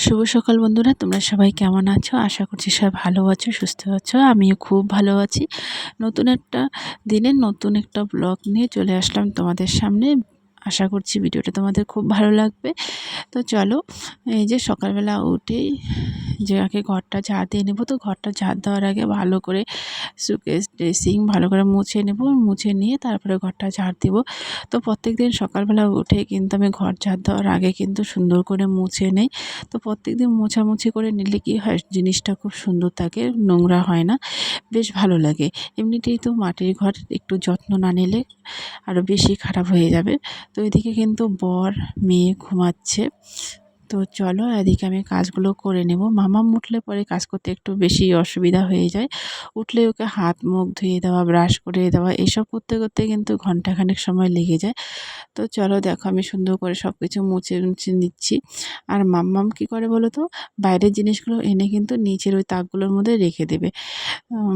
শুভ সকাল বন্ধুরা, তোমরা সবাই কেমন আছো? আশা করছি সবাই ভালো আছো, সুস্থ আছো। আমিও খুব ভালো আছি। নতুন একটা দিনে নতুন একটা ব্লগ নিয়ে চলে আসলাম তোমাদের সামনে। আশা করছি ভিডিওটা তোমাদের খুব ভালো লাগবে। তো চলো, এই যে সকালবেলা উঠেই যে আগে ঘরটা ঝাড় দিয়ে নেবো। তো ঘরটা ঝাড় দেওয়ার আগে ভালো করে সুকেস ড্রেসিং ভালো করে মুছে নেব। মুছে নিয়ে তারপরে ঘরটা ঝাড় দিব। তো প্রত্যেকদিন সকালবেলা উঠে কিন্তু আমি ঘর ঝাড় দেওয়ার আগে কিন্তু সুন্দর করে মুছে নেই। তো প্রত্যেকদিন মোছামুছি করে নিলে কি হয়, জিনিসটা খুব সুন্দর থাকে, নোংরা হয় না, বেশ ভালো লাগে। এমনিতেই তো মাটির ঘর একটু যত্ন না নিলে আরও বেশি খারাপ হয়ে যাবে। তো এদিকে কিন্তু বর মেয়ে ঘুমাচ্ছে। তো চলো এদিকে আমি কাজগুলো করে নেব। মামাম উঠলে পরে কাজ করতে একটু বেশি অসুবিধা হয়ে যায়। উঠলে ওকে হাত মুখ ধুয়ে দেওয়া, ব্রাশ করে দেওয়া, এসব করতে করতে কিন্তু ঘন্টাখানেক সময় লেগে যায়। তো চলো দেখো, আমি সুন্দর করে সব কিছু মুছে নিচ্ছি। আর মাম্মাম কী করে বলো তো, বাইরের জিনিসগুলো এনে কিন্তু নিচের ওই তাকগুলোর মধ্যে রেখে দেবে।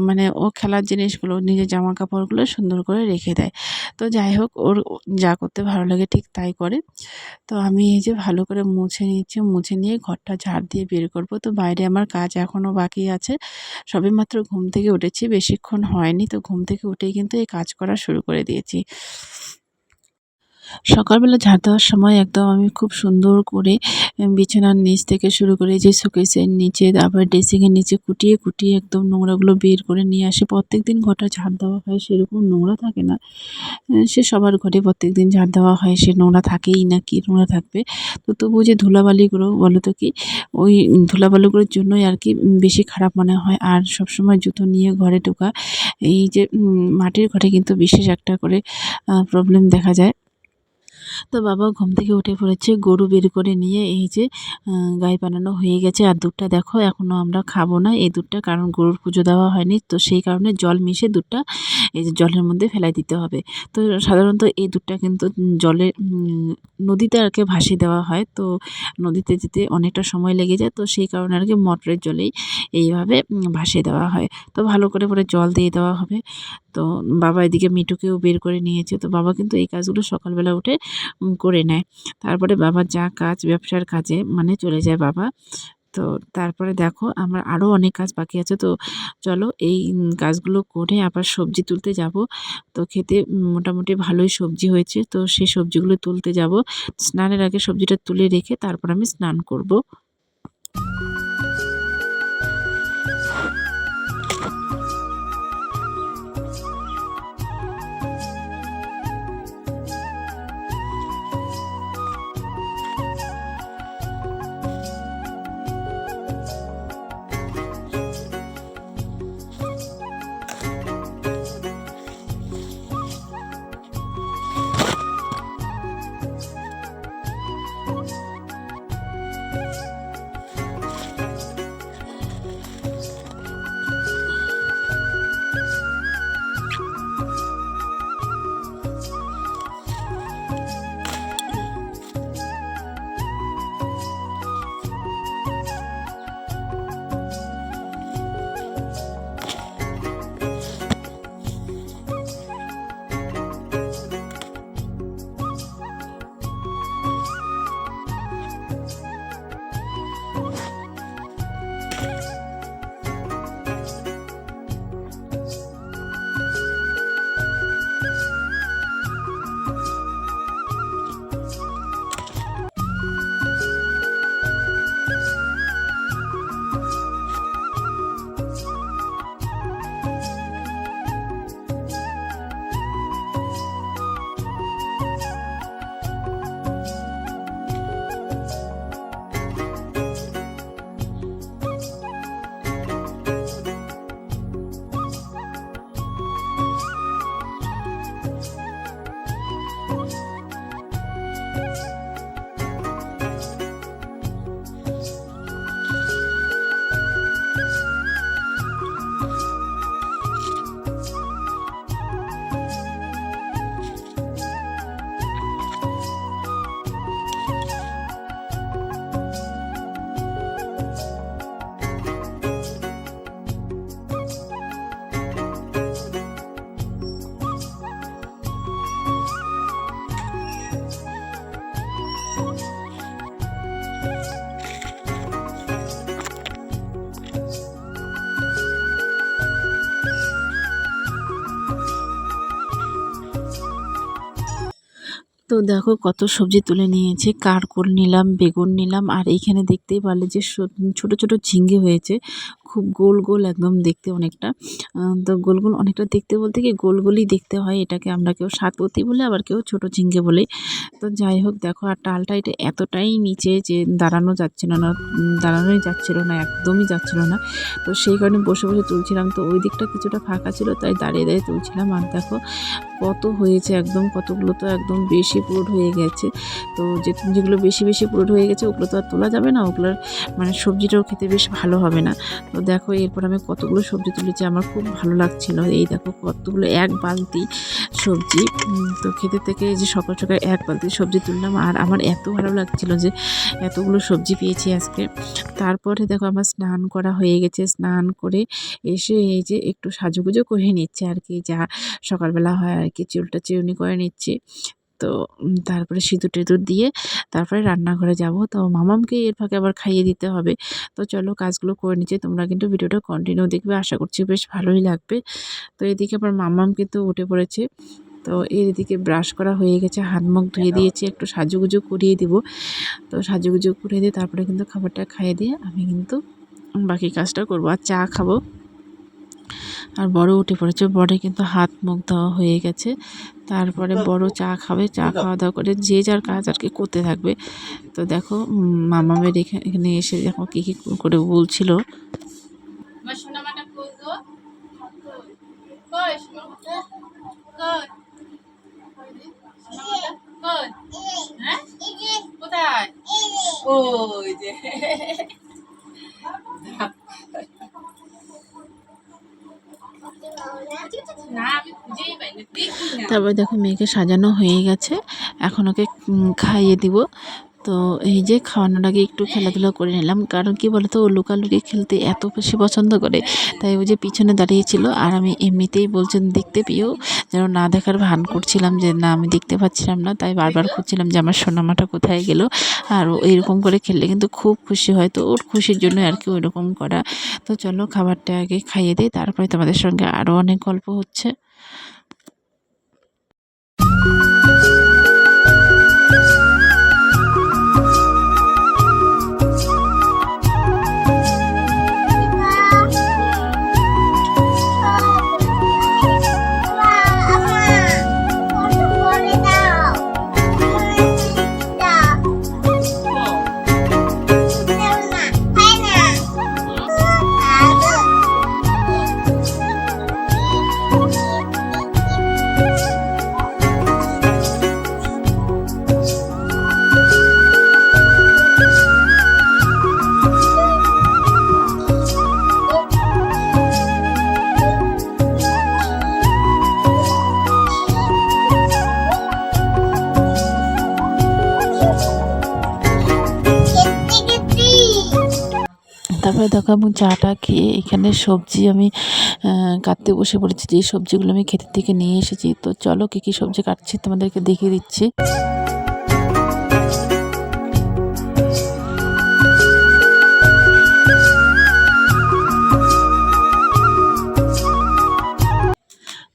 মানে ও খেলার জিনিসগুলো, নিজের জামা কাপড়গুলো সুন্দর করে রেখে দেয়। তো যাই হোক, ওর যা করতে ভালো লাগে ঠিক তাই করে। তো আমি এই যে ভালো করে মুছে নিচ্ছি, মুছে নিয়ে ঘরটা ঝাড় দিয়ে বের করব। তো বাইরে আমার কাজ এখনও বাকি আছে। সবেমাত্র ঘুম থেকে উঠেছি, বেশিক্ষণ হয়নি। তো ঘুম থেকে উঠেই কিন্তু এই কাজ করা শুরু করে দিয়েছি। সকালবেলা ঝাড় দেওয়ার সময় একদম আমি খুব সুন্দর করে বিছানার নিচ থেকে শুরু করে যে শোকেসের নিচে, আবার ড্রেসিংয়ের নিচে কুটিয়ে কুটিয়ে একদম নোংরাগুলো বের করে নিয়ে আসি। প্রত্যেকদিন ঘরটা ঝাড় দেওয়া হয়, সেরকম নোংরা থাকে না। সে সবার ঘরে প্রত্যেকদিন ঝাড় দেওয়া হয়, সে নোংরা থাকেই না, কি নোংরা থাকবে। তো তবুও যে ধুলাবালিগুলো বলো তো কি, ওই ধুলাবালিগুলোর জন্যই আর কি বেশি খারাপ মনে হয়। আর সবসময় জুতো নিয়ে ঘরে ঢোকা, এই যে মাটির ঘরে কিন্তু বিশেষ একটা করে প্রবলেম দেখা যায়। তো বাবা ঘুম থেকে উঠে পড়েছে, গরু বের করে নিয়ে এই যে গাই বানানো হয়ে গেছে। আর দুধটা দেখো এখনও আমরা খাবো না এই দুধটা, কারণ গরুর পুজো দেওয়া হয়নি। তো সেই কারণে জল মিশে দুধটা এই যে জলের মধ্যে ফেলাই দিতে হবে। তো সাধারণত এই দুধটা কিন্তু জলে নদীতে আর কি ভাসিয়ে দেওয়া হয়। তো নদীতে যেতে অনেকটা সময় লেগে যায়। তো সেই কারণে আর কি মোটরের জলেই এইভাবে ভাসিয়ে দেওয়া হয়। তো ভালো করে পরে জল দিয়ে দেওয়া হবে। তো বাবা এদিকে মিঠুকেও বের করে নিয়েছে। তো বাবা কিন্তু এই কাজগুলো সকালবেলা উঠে করে নেয়। তারপরে বাবার যা কাজ, ব্যবসার কাজে মানে চলে যায় বাবা। তো তারপরে দেখো আমার আরও অনেক কাজ বাকি আছে। তো চলো এই কাজগুলো করে আবার সবজি তুলতে যাব। তো খেতে মোটামুটি ভালোই সবজি হয়েছে। তো সেই সবজিগুলো তুলতে যাব। স্নানের আগে সবজিটা তুলে রেখে তারপর আমি স্নান করব। তো দেখো কত সবজি তুলে নিয়েছি, কারকোল নিলাম, বেগুন নিলাম, আর এইখানে দেখতেই পারলে যে ছোট ছোট ঝিঙ্গে হয়েছে, খুব গোল গোল একদম দেখতে অনেকটা। তো গোল গোল অনেকটা দেখতে বলতে কি গোল গোলই দেখতে হয়, এটাকে আমরা কেউ সাতপতি বলে আবার কেউ ছোট ঝিঙ্গে বলে। তো যাই হোক দেখো, আর ডালটা এটা এতটাই নিচে যে দাঁড়ানো যাচ্ছিল না, দাঁড়ানোই যাচ্ছিল না, একদমই যাচ্ছিল না। তো সেই কারণে বসে বসে তুলছিলাম, তো ওই দিকটা কিছুটা ফাঁকা ছিল তাই দাঁড়িয়ে দাঁড়িয়ে তুলছিলাম। আর দেখো কত হয়েছে, একদম কতগুলো তো একদম বেশি পুরোট হয়ে গেছে। তো যেগুলো বেশি বেশি পুরোট হয়ে গেছে ওগুলো তো আর তোলা যাবে না, ওগুলোর মানে সবজিটাও খেতে বেশ ভালো হবে না। তো দেখো এরপর আমি কতগুলো সবজি তুলেছি, আমার খুব ভালো লাগছিল। এই দেখো কতগুলো, এক বালতি সবজি। তো খেতে থেকে যে সকাল সকাল এক বালতি সবজি তুললাম, আর আমার এত ভালো লাগছিল যে এতগুলো সবজি পেয়েছি আজকে। তারপরে দেখো আমার স্নান করা হয়ে গেছে, স্নান করে এসে এই যে একটু সাজুগুজু করে নিচ্ছে আর কি, যা সকালবেলা হয় আর কি, চুলটা চিরুনি করে নিচ্ছি। তো তারপরে সিঁদুর টিঁদুর দিয়ে তারপরে রান্নাঘরে যাব। তো মামামকে এর ফাঁকে আবার খাইয়ে দিতে হবে। তো চলো কাজগুলো করে নিচ্ছি, তোমরা কিন্তু ভিডিওটা কন্টিনিউ দেখবে, আশা করছি বেশ ভালোই লাগবে। তো এদিকে আবার মামাম কিন্তু উঠে পড়েছে। তো এদিকে ব্রাশ করা হয়ে গেছে, হাত মুখ ধুয়ে দিয়েছি, একটু সাজুগুজু করিয়ে দিব। তো সাজুগুজু করে দিয়ে তারপরে কিন্তু খাবারটা খাইয়ে দিয়ে আমি কিন্তু বাকি কাজটা করবো, আর চা খাবো। আর বড় উঠে পড়েছে, বড়ে কিন্তু হাত মুখ ধোয়া হয়ে গেছে। তারপরে বড় চা খাবে, চা খাওয়া দাওয়া করে যে যার কাজ আর কি করতে থাকবে। তো দেখো মামামের এখানে এসে দেখো কী কী করে বলছিল। কোথায়? ওই যে তারপরে দেখো মেয়েকে সাজানো হয়ে গেছে, এখন ওকে খাইয়ে দিব। তো এই যে খাওয়ানোর আগে একটু খেলাধুলা করে নিলাম, কারণ কি বলতো ও লুকালুকি খেলতে এত বেশি পছন্দ করে, তাই ও যে পিছনে দাঁড়িয়েছিল, আর আমি এমনিতেই বলছেন দেখতে পেয়েও যেন না দেখার ভান করছিলাম যে না আমি দেখতে পাচ্ছিলাম না, তাই বারবার খুঁজছিলাম যে আমার সোনামাটা কোথায় গেল। আর ও এরকম করে খেললে কিন্তু খুব খুশি হয়, তো ওর খুশির জন্য আর কি ওইরকম করা। তো চলো খাবারটা আগে খাইয়ে দিই, তারপরে তোমাদের সঙ্গে আরও অনেক গল্প হচ্ছে। তারপরে দেখো এবং চাটা খেয়ে এখানে সবজি আমি কাটতে বসে পড়েছি, যে সবজিগুলো আমি ক্ষেতের থেকে নিয়ে এসেছি। তো চলো কী কী সবজি কাটছি তোমাদেরকে দেখিয়ে দিচ্ছি।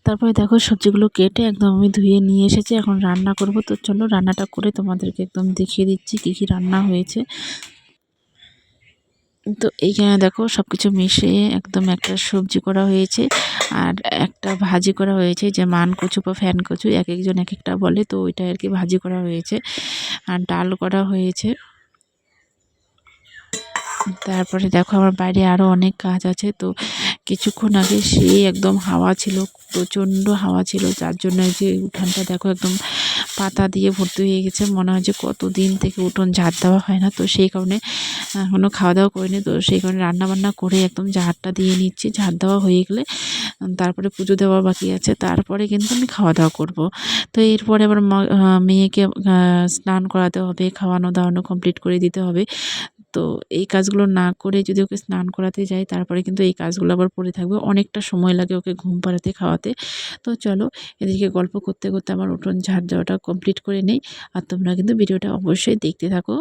তারপরে দেখো সবজিগুলো কেটে একদম আমি ধুয়ে নিয়ে এসেছি, এখন রান্না করব। তো চলো রান্নাটা করে তোমাদেরকে একদম দেখিয়ে দিচ্ছি কী কী রান্না হয়েছে। তো এইখানে দেখো সব কিছু মিশিয়ে একদম একটা সবজি করা হয়েছে, আর একটা ভাজি করা হয়েছে, যে মান কচু বা ফ্যান কচু এক একজন এক একটা বলে, তো ওইটা আর কি ভাজি করা হয়েছে, আর ডাল করা হয়েছে। তারপরে দেখো আমার বাইরে আরও অনেক কাজ আছে। তো কিছুক্ষণ আগে সেই একদম হাওয়া ছিল, প্রচণ্ড হাওয়া ছিল, যার জন্য যে উঠানটা দেখো একদম পাতা দিয়ে ভর্তি হয়ে গেছে, মনে হয় যে কতদিন থেকে উঠোন ঝাড় দেওয়া হয় না। তো সেই কারণে এখনও খাওয়া দাওয়া করিনি, তো সেই কারণে রান্নাবান্না করে একদম ঝাড়টা দিয়ে নিচ্ছি। ঝাড় দেওয়া হয়ে গেলে তারপরে পুজো দেওয়া বাকি আছে, তারপরে কিন্তু আমি খাওয়া দাওয়া করব। তো এরপরে আবার মেয়েকে স্নান করাতে হবে, খাওয়ানো দাওয়ানো কমপ্লিট করে দিতে হবে। তো এই কাজগুলো না করে যদি ওকে স্নান করাতে যাই, তারপরে কিন্তু এই কাজগুলো আবার পড়ে থাকবে, অনেকটা সময় লাগে ওকে ঘুম পাড়াতে খাওয়াতে। তো চলো এদিকে গল্প করতে করতে আমার উঠোন ঝাড় দেওয়াটা কমপ্লিট করে নেই, আর তোমরা কিন্তু ভিডিওটা অবশ্যই দেখতে থাকো।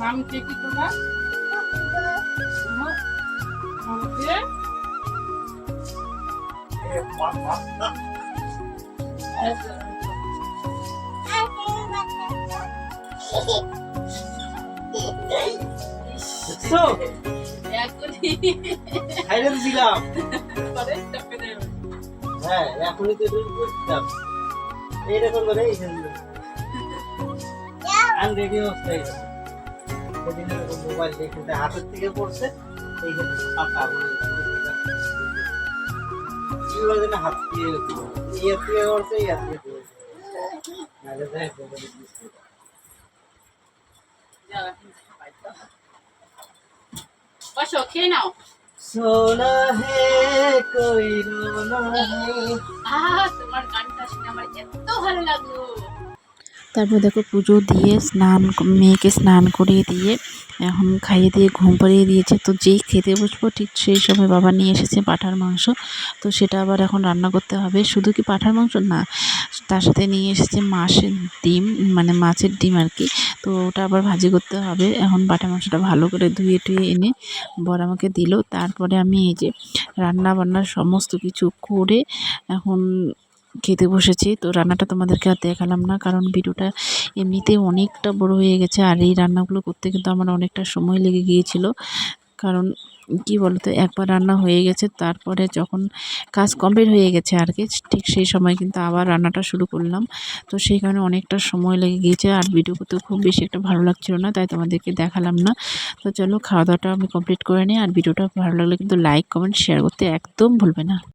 মামকে কি তোমার হ্যাঁ এখনই তো এইরকম করে আনরেডি অবস্থায় মোবাইল দেখে হাতের থেকে পড়ছে এইখানে পাতা হাত দিয়ে ইয়ে থেকে পড়ছে ইয়ে থেকে বসো খেয়ে নাও। সোনা হে কই রোনা হে তোমার গানটা শুনে আমার এত ভালো লাগলো। তারপর দেখো পুজো দিয়ে মেয়েকে স্নান করিয়ে দিয়ে এখন খাইয়ে দিয়ে ঘুম পাড়িয়ে দিয়েছে। তো যেই খেতে বসবো ঠিক সেই সময় বাবা নিয়ে এসেছে পাঁঠার মাংস। তো সেটা আবার এখন রান্না করতে হবে। শুধু কি পাঁঠার মাংস না, তার সাথে নিয়ে এসেছে মাছের ডিম, মানে মাছের ডিম আর কি। তো ওটা আবার ভাজি করতে হবে। এখন পাঁঠার মাংসটা ভালো করে ধুয়ে টুয়ে এনে বর আমাকে দিল। তারপরে আমি এই যে রান্না বান্নার সমস্ত কিছু করে এখন খেতে বসেছি। তো রান্নাটা তোমাদেরকে আর দেখালাম না, কারণ ভিডিওটা এমনিতেই অনেকটা বড় হয়ে গেছে। আর এই রান্নাগুলো করতে কিন্তু আমার অনেকটা সময় লেগে গিয়েছিল। কারণ কি বলতো, একবার রান্না হয়ে গেছে, তারপরে যখন কাজ কমপ্লিট হয়ে গেছে আর কি, ঠিক সেই সময় কিন্তু আবার রান্নাটা শুরু করলাম। তো সেই কারণে অনেকটা সময় লেগে গিয়েছে, আর ভিডিও করতে খুব বেশি একটা ভালো লাগছিল না, তাই তোমাদেরকে দেখালাম না। তো চলো খাওয়া দাওয়াটা আমি কমপ্লিট করে নিই। আর ভিডিওটা ভালো লাগলে কিন্তু লাইক কমেন্ট শেয়ার করতে একদম ভুলবে না।